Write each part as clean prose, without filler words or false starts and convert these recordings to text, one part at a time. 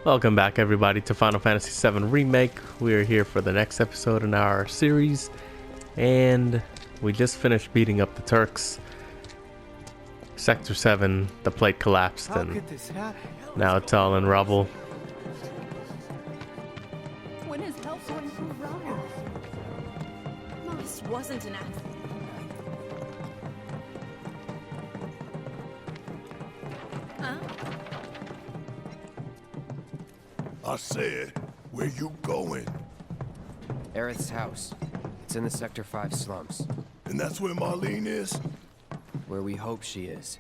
Welcome back, everybody, to Final Fantasy VII Remake. We are here for the next episode in our series, and we just finished beating up the Turks. Sector 7, the plate collapsed, and now it's all in rubble. When is help going to arrive? This wasn't an accident. Huh? I said, where you going? Aerith's house. It's in the Sector 5 slums. And that's where Marlene is? Where we hope she is.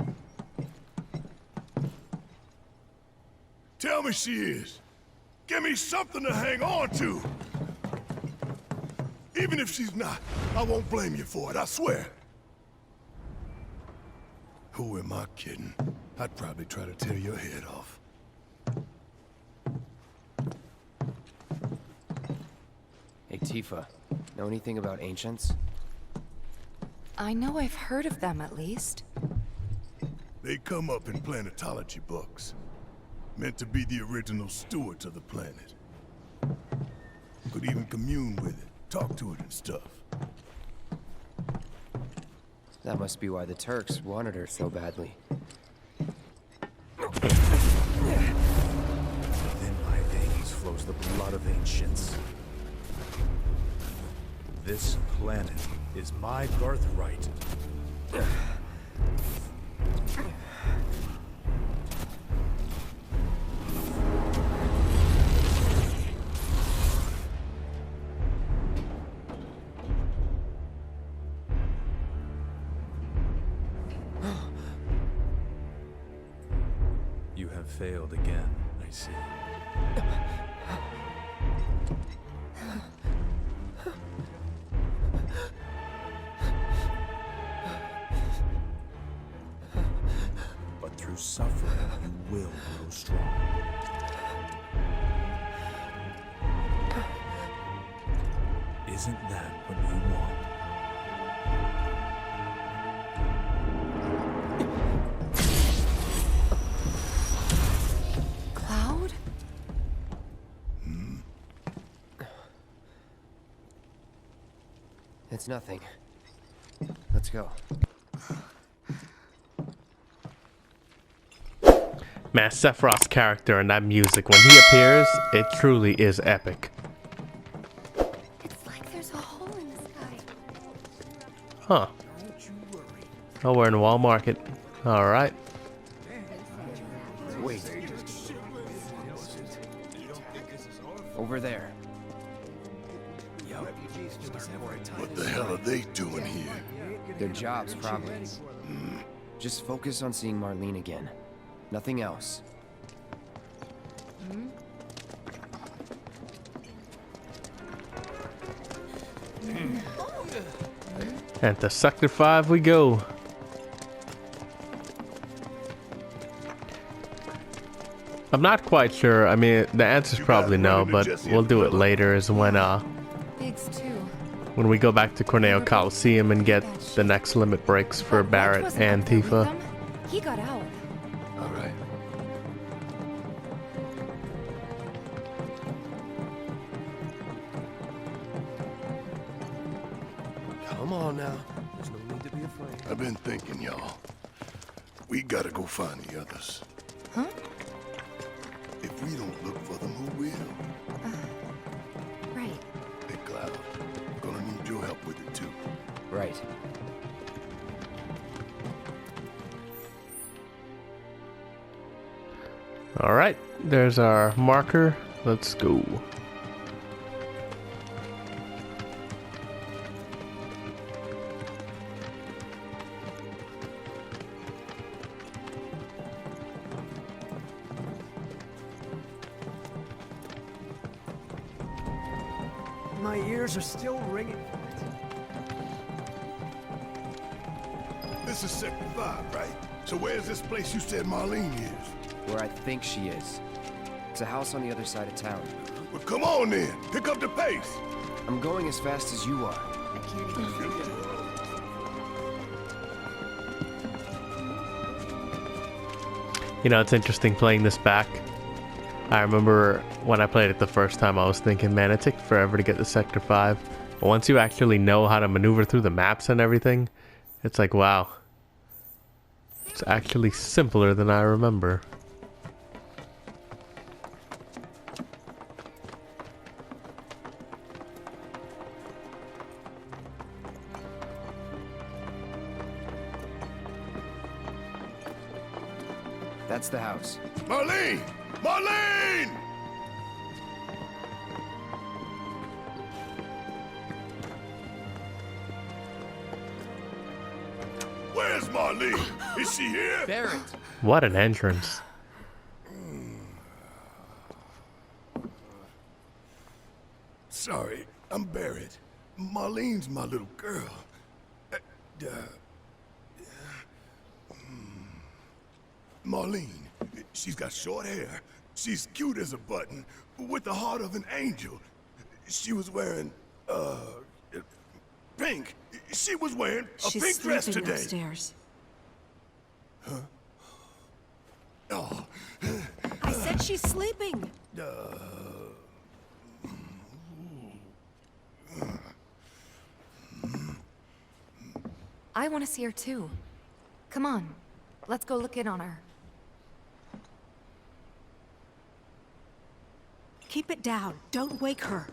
Tell me she is. Give me something to hang on to. Even if she's not, I won't blame you for it, I swear. Who am I kidding? I'd probably try to tear your head off. Hey, Tifa. Know anything about ancients? I know I've heard of them, at least. They come up in planetology books. Meant to be the original stewards of the planet. Could even commune with it, talk to it and stuff. That must be why the Turks wanted her so badly. Within my veins flows the blood of ancients. This planet is my birthright. You have failed again, I see. But through suffering, you will grow strong. Isn't that what you want? Cloud? It's nothing. Let's go. Man, Sephiroth's character and that music, when he appears, it truly is epic. It's like there's a hole in the sky. Huh. Oh, we're in Wall Market. Alright. Wait. Over there. What the hell are they doing here? Their jobs, probably. Just focus on seeing Marlene again. Nothing else. And to Sector 5 we go. I'm not quite sure. I mean, the answer's probably no, but we'll do it later is Biggs, too. when we go back to Corneo Coliseum and get the next limit breaks for But Wedge Barrett wasn't and up there with Tifa. them. He got out. All right. Come on now. There's no need to be afraid. I've been thinking, y'all. We gotta go find the others. Huh? If we don't look for them, who will? Right. Hey, Cloud. Gonna need your help with it, too. Right. Alright, there's our marker. Let's go. My ears are still ringing for This is Sector 5, right? So where's this place you said Marlene is? Where I think she is. It's a house on the other side of town. Well, come on then. Pick up the pace. I'm going as fast as you are. You know, it's interesting playing this back. I remember when I played it the first time, I was thinking, man, it takes forever to get to Sector 5. But once you actually know how to maneuver through the maps and everything, it's like, wow. It's actually simpler than I remember. That's the house. Marlene! Marlene! Where's Marlene? Is she here? Barrett! What an entrance. Sorry, I'm Barrett. Marlene's my little girl. Marlene, she's got short hair. She's cute as a button, with the heart of an angel. She was wearing, pink. She was wearing a pink dress today. Upstairs. Oh, I said she's sleeping. I want to see her too. Come on, let's go look in on her. Keep it down. Don't wake her.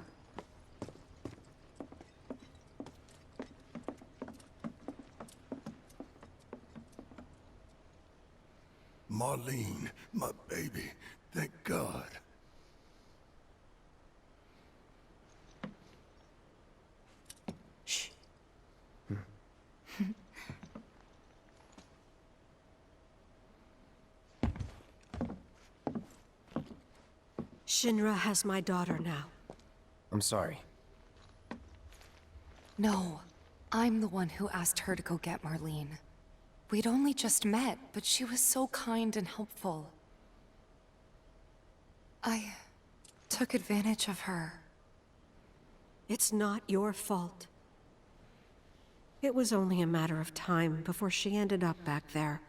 Marlene, my baby. Thank God. Shh. Shinra has my daughter now. I'm sorry. No, I'm the one who asked her to go get Marlene. We'd only just met, but she was so kind and helpful. I took advantage of her. It's not your fault. It was only a matter of time before she ended up back there.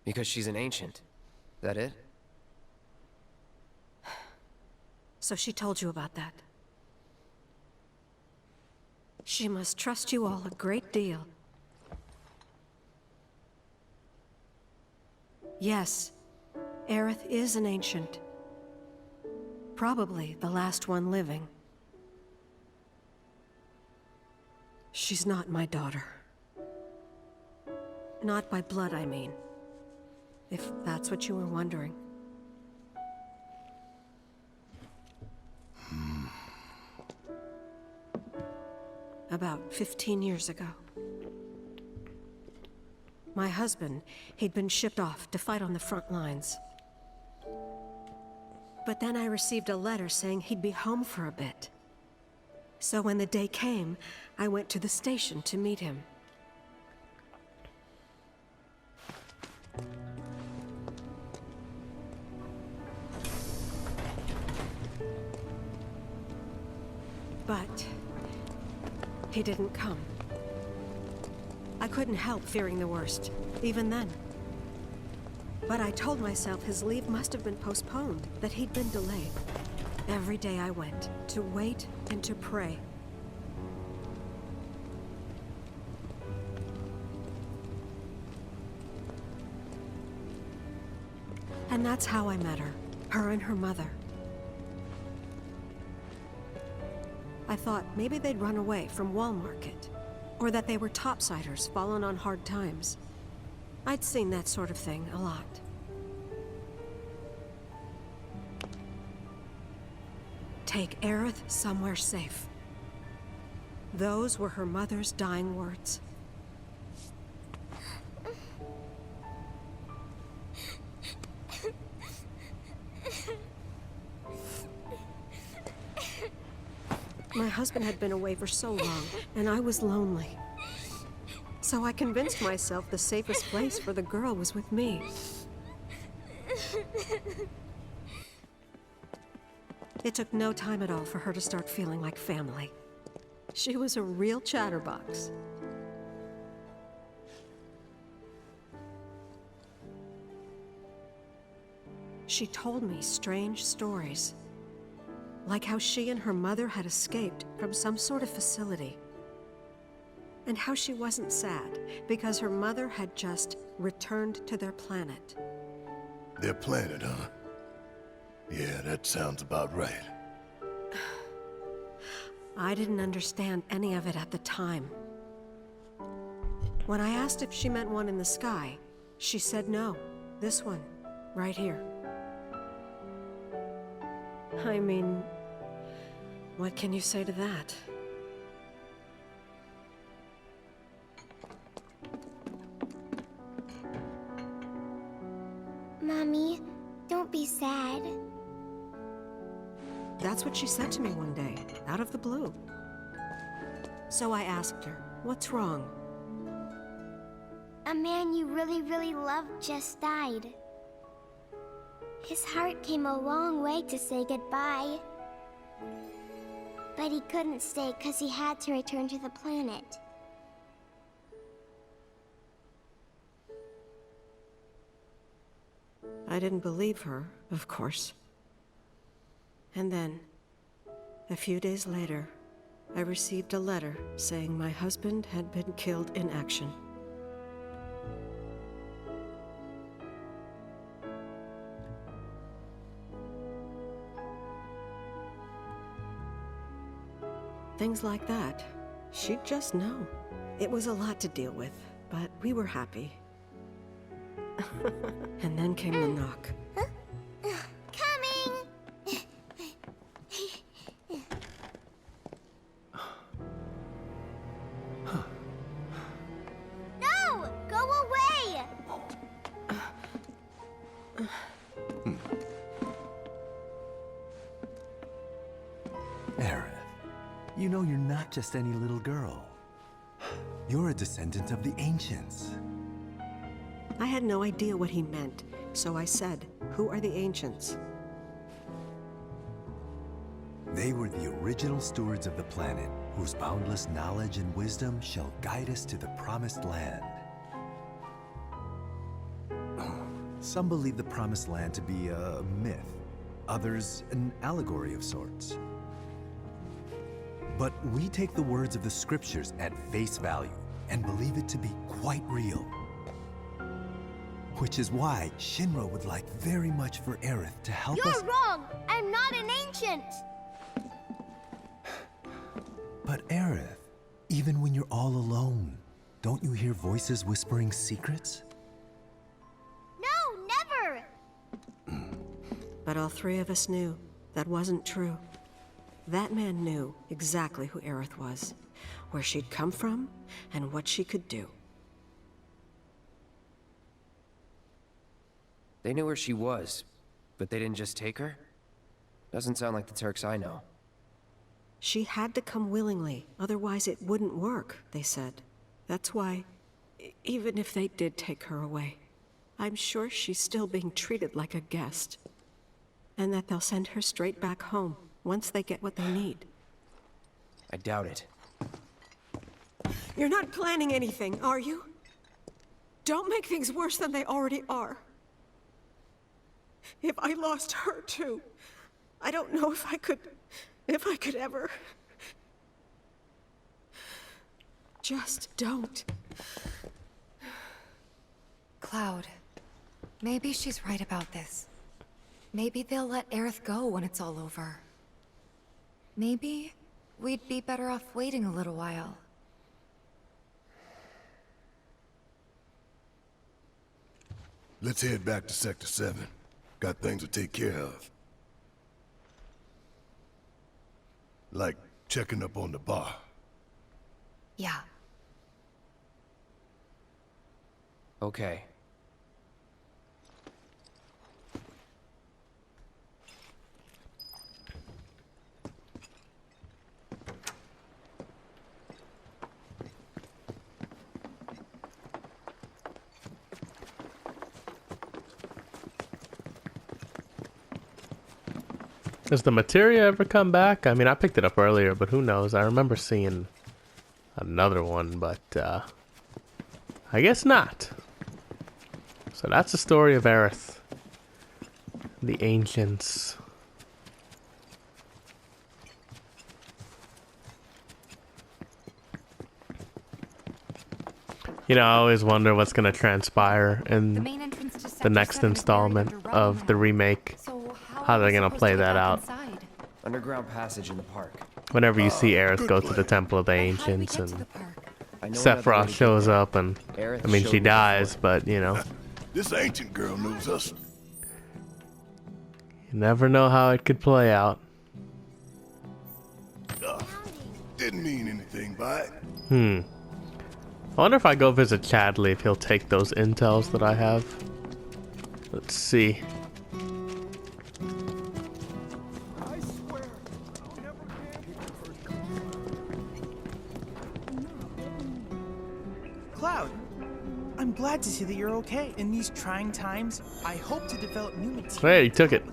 Because she's an ancient. That it? So she told you about that. She must trust you all a great deal. Yes, Aerith is an ancient. Probably the last one living. She's not my daughter. Not by blood, I mean. If that's what you were wondering. About 15 years ago. My husband, he'd been shipped off to fight on the front lines. But then I received a letter saying he'd be home for a bit. So when the day came, I went to the station to meet him. But he didn't come. I couldn't help fearing the worst, even then. But I told myself his leave must have been postponed, that he'd been delayed. Every day I went, to wait and to pray. And that's how I met her, her and her mother. I thought maybe they'd run away from Wall Market, or that they were topsiders fallen on hard times. I'd seen that sort of thing a lot. Take Aerith somewhere safe. Those were her mother's dying words. My husband had been away for so long, and I was lonely. So I convinced myself the safest place for the girl was with me. It took no time at all for her to start feeling like family. She was a real chatterbox. she told me strange stories. Like how she and her mother had escaped from some sort of facility. And how she wasn't sad because her mother had just returned to their planet. Their planet, huh? Yeah, that sounds about right. I didn't understand any of it at the time. When I asked if she meant one in the sky, she said no. This one, right here. I mean, what can you say to that? Mommy, don't be sad. That's what she said to me one day, out of the blue. So I asked her, what's wrong? A man you really, really loved just died. His heart came a long way to say goodbye. But he couldn't stay because he had to return to the planet. I didn't believe her, of course. And then, a few days later, I received a letter saying my husband had been killed in action. Things like that. She'd just know. It was a lot to deal with, but we were happy. And then came the knock. Coming! No! Go away! Aerith, you know you're not just any little girl. You're a descendant of the ancients. I had no idea what he meant, so I said, "Who are the ancients?" They were the original stewards of the planet, whose boundless knowledge and wisdom shall guide us to the promised land. Some believe the promised land to be a myth, others an allegory of sorts. But we take the words of the scriptures at face value and believe it to be quite real. Which is why Shinra would like very much for Aerith to help us— You're wrong! I'm not an ancient! But Aerith, even when you're all alone, don't you hear voices whispering secrets? No, never! But all three of us knew that wasn't true. That man knew exactly who Aerith was, where she'd come from, and what she could do. They knew where she was, but they didn't just take her? Doesn't sound like the Turks I know. She had to come willingly, otherwise it wouldn't work, they said. That's why, even if they did take her away, I'm sure she's still being treated like a guest. And that they'll send her straight back home, once they get what they need. I doubt it. You're not planning anything, are you? Don't make things worse than they already are. If I lost her too, I don't know if I could ever. Just don't. Cloud, maybe she's right about this. Maybe they'll let Aerith go when it's all over. Maybe we'd be better off waiting a little while. Let's head back to Sector 7. Got things to take care of. Like checking up on the bar. Yeah. Okay. Does the materia ever come back? I mean, I picked it up earlier, but who knows? I remember seeing another one, but I guess not. So that's the story of Aerith. The ancients. You know, I always wonder what's going to transpire in the next installment of the remake. How they're going to play that out. Underground passage in the park. Whenever you see Aerith go to the Temple of the Ancients and Sephiroth shows up and, I mean, she dies, but, you know. This ancient girl knows us. You never know how it could play out. Didn't mean anything by it. I wonder if I go visit Chadley if he'll take those intels that I have. Let's see. I swear, I'll never Cloud, I'm glad to see that you're okay. In these trying times, I hope to develop new materials. Hey, he took it.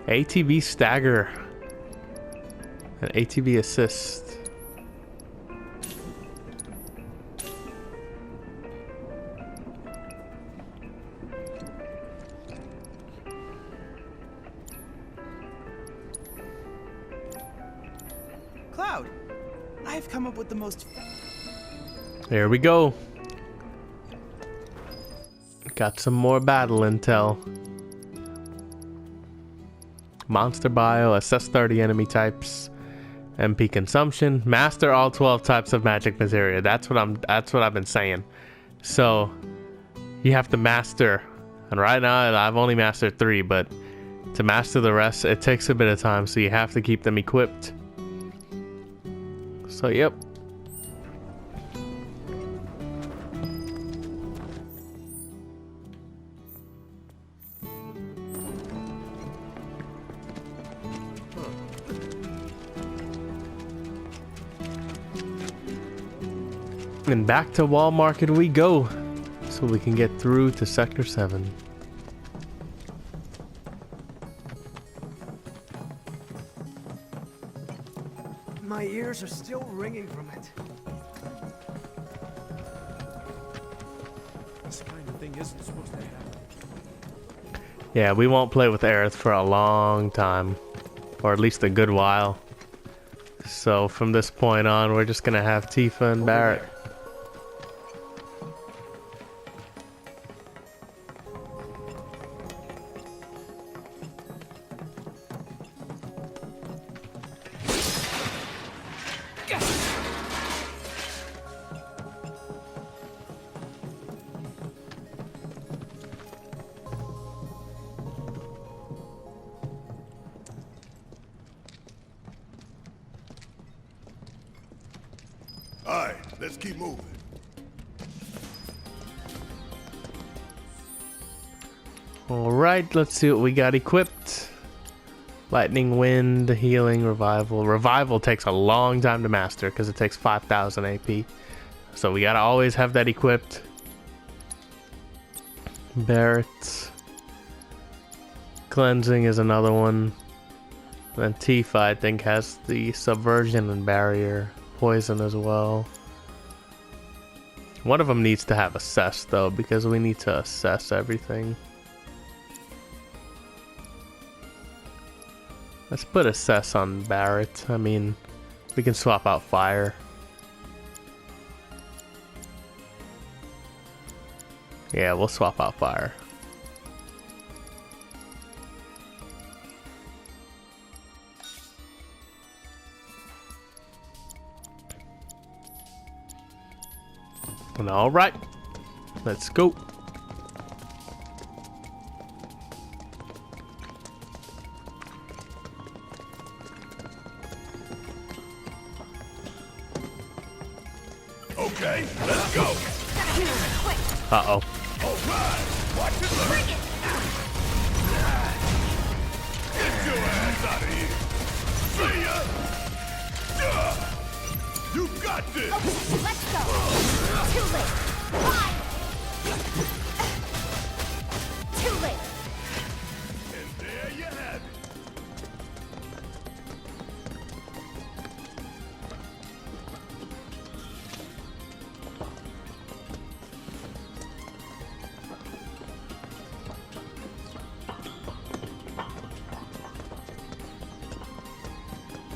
ATV stagger. An ATV assist. Cloud, I've come up with the most... There we go. Got some more battle intel. Monster bio, assess 30 enemy types, MP consumption, master all 12 types of magic materia. That's what I've been saying. So you have to master, and right now I've only mastered 3, but to master the rest it takes a bit of time, so you have to keep them equipped. So yep. And back to Wall Market we go, so we can get through to Sector 7. My ears are still ringing from it. This kind of thing isn't supposed to happen. Yeah, we won't play with Aerith for a long time, or at least a good while. So from this point on, we're just gonna have Tifa and Barrett. Alright, let's keep moving. Alright, let's see what we got equipped. Lightning, wind, healing, revival. Revival takes a long time to master because it takes 5,000 AP. So we gotta always have that equipped. Barrett. Cleansing is another one. Then Tifa, I think, has the subversion and barrier. Poison as well. One of them needs to have assess though, because we need to assess everything. Let's put assess on Barrett. I mean, we can swap out fire. Yeah, we'll swap out fire. All right, let's go. Okay, let's go. Uh-oh. All right, watch it. Bring it. Get your ass out of here. See ya. You got this. Okay, let's go. Too late. Bye. Too late. And there you have it.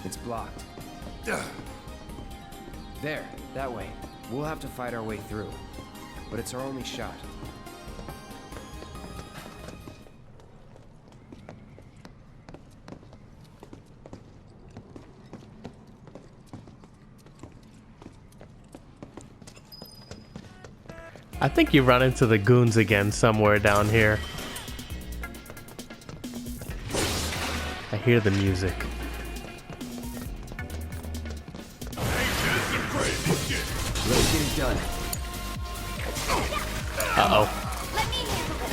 It's blocked. There, that way. We'll have to fight our way through. But it's our only shot. I think you run into the goons again somewhere down here. I hear the music. Let's get it done. Uh-oh. Let me handle it.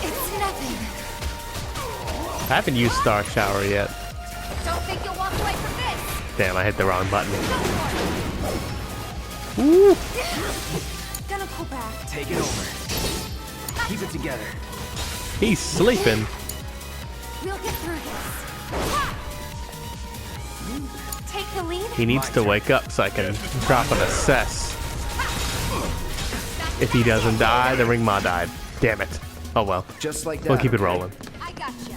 It's nothing. I haven't used Star Shower yet. Don't think you'll walk away from this. Damn, I hit the wrong button. Go for Woo! it. Gonna pull back. Take it over. Keep it together. He's sleeping. We'll get through this. Take the lead. He needs to wake up so I can drop an assess. If he doesn't die, the ring ma died. Damn it. Oh well. Just like that. We'll keep it okay? rolling. I gotcha.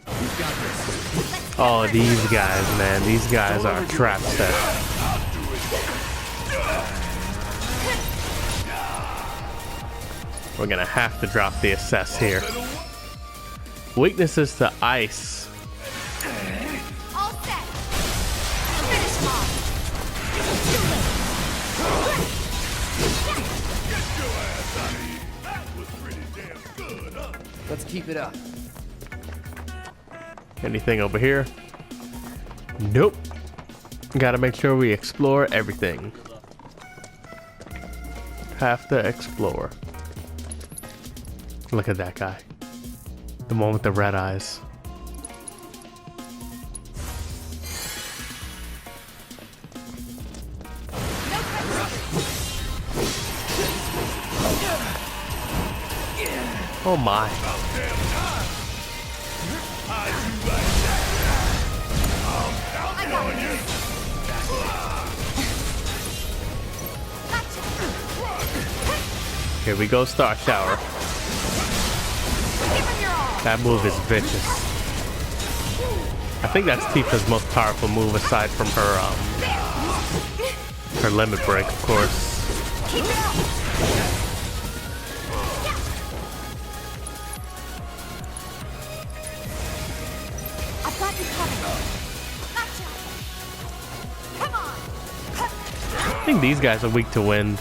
We've got this. Oh, these guys, man. These guys are trap set. We're gonna have to drop the assess here. Weaknesses to ice. All set. Finish him off. Let's keep it up. Anything over here? Nope. Gotta make sure we explore everything. Have to explore. Look at that guy. The one with the red eyes. Oh my. Here we go, Star Shower. That move is vicious. I think that's Tifa's most powerful move aside from her limit break, of course. I've got you covered. Gotcha. Come on. I think these guys are weak to wind.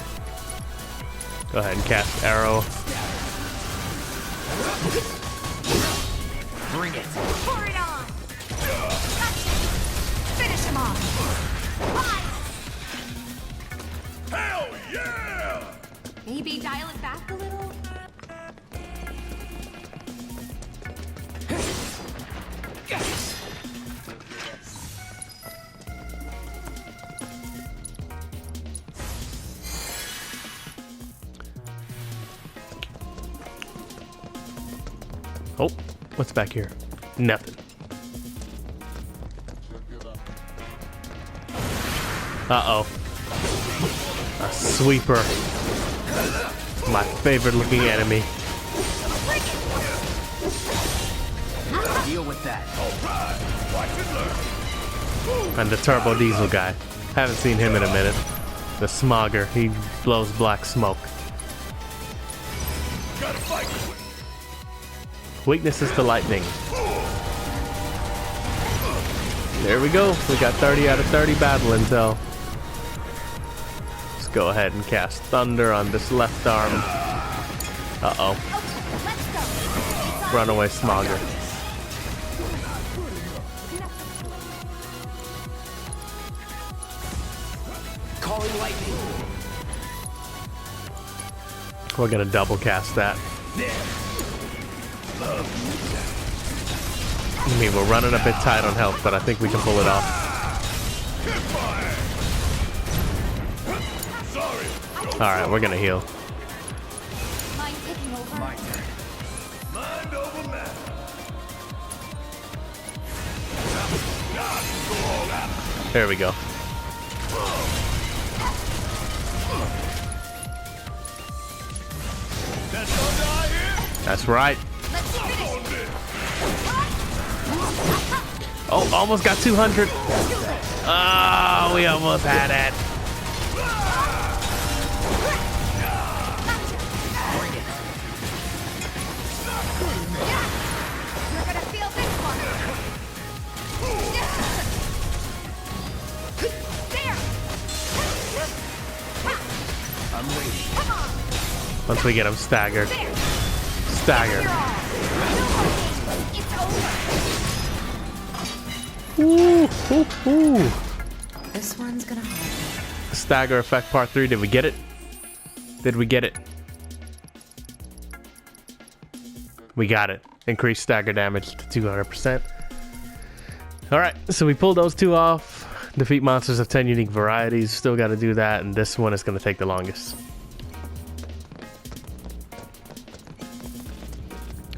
Go ahead and cast arrow. Bring it. Pour it on. Gotcha. Finish him off. Hell yeah! Maybe dial it back a little? Oh, what's back here? Nothing. Uh-oh. A sweeper. My favorite looking enemy. Deal with that. And the turbo diesel guy. Haven't seen him in a minute. The smogger. He blows black smoke. Weaknesses to lightning. There we go. We got 30 out of 30 battle intel. Let's go ahead and cast thunder on this left arm. Uh-oh. Runaway smogger. Calling lightning. We're gonna double cast that. I mean, we're running a bit tight on health, but I think we can pull it off. Alright, we're gonna heal. Mind taking over? My turn. Mind over matter. There we go. That's right. Let's finish. Oh, almost got 200. Oh, we almost had it. You're gonna feel this one. There. I'm waiting. Come on. Once we get him staggered. There. Stagger. It's over. Ooh, ooh, ooh. This one's gonna hurt. Stagger effect part 3. Did we get it? Did we get it? We got it. Increased stagger damage to 200%. Alright, so we pulled those two off. Defeat monsters of 10 unique varieties. Still got to do that, and this one is going to take the longest.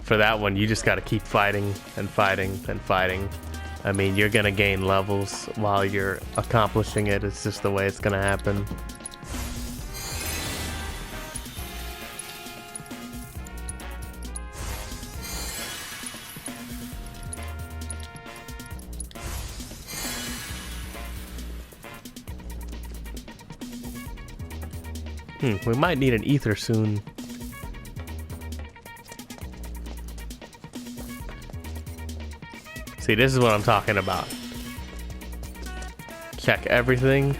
For that one, you just got to keep fighting and fighting and fighting. I mean, you're going to gain levels while you're accomplishing it. It's just the way it's going to happen. We might need an ether soon. See, this is what I'm talking about. Check everything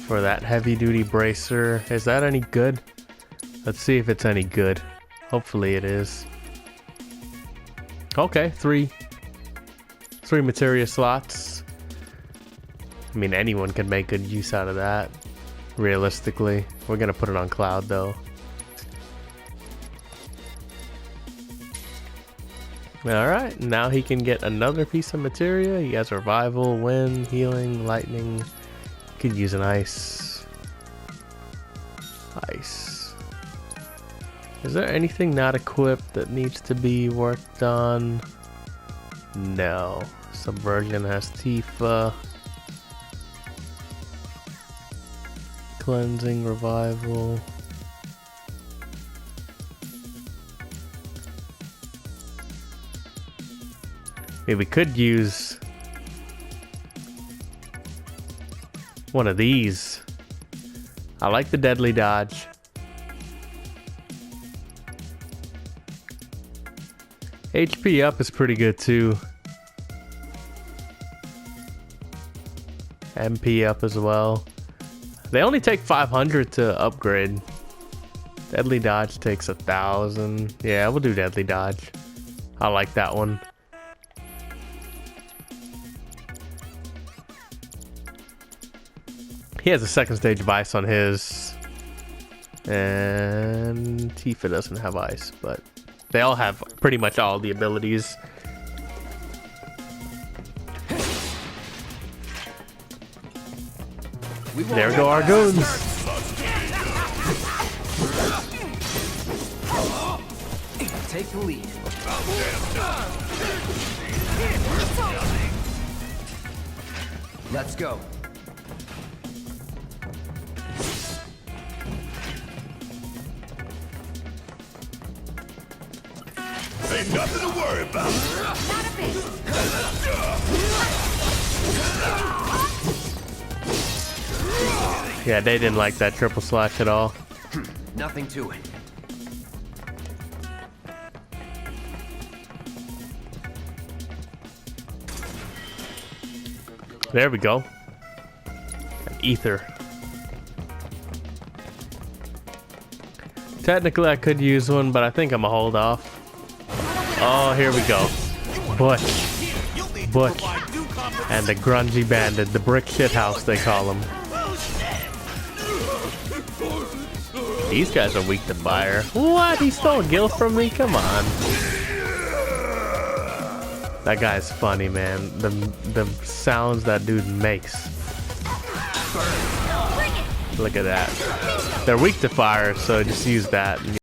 for that heavy duty bracer. Is that any good? Let's see if it's any good. Hopefully it is. Okay, three materia slots. I mean, anyone can make good use out of that. Realistically, we're gonna put it on Cloud though. Alright, now he can get another piece of materia. He has revival, wind, healing, lightning. Could use an ice. Ice. Is there anything not equipped that needs to be worked on? No. Subversion has Tifa. Cleansing, revival. Maybe we could use one of these. I like the deadly dodge. HP up is pretty good too. MP up as well. They only take 500 to upgrade. Deadly dodge takes 1,000. Yeah, we'll do deadly dodge. I like that one. He has a second stage of ice on his. And Tifa doesn't have ice, but they all have pretty much all the abilities. There go our goons. Take the lead. Let's go. Ain't nothing to worry about. Not a bit. Yeah, they didn't like that triple slash at all. Nothing to it. There we go. An ether. Technically, I could use one, but I think I'm gonna hold off. Oh, here we go. Butch. Butch. And the grungy bandit. The brick shithouse, they call him. These guys are weak to fire. What? He stole Gil from me? Come on. That guy's funny, man. The sounds that dude makes. Look at that. They're weak to fire, so just use that.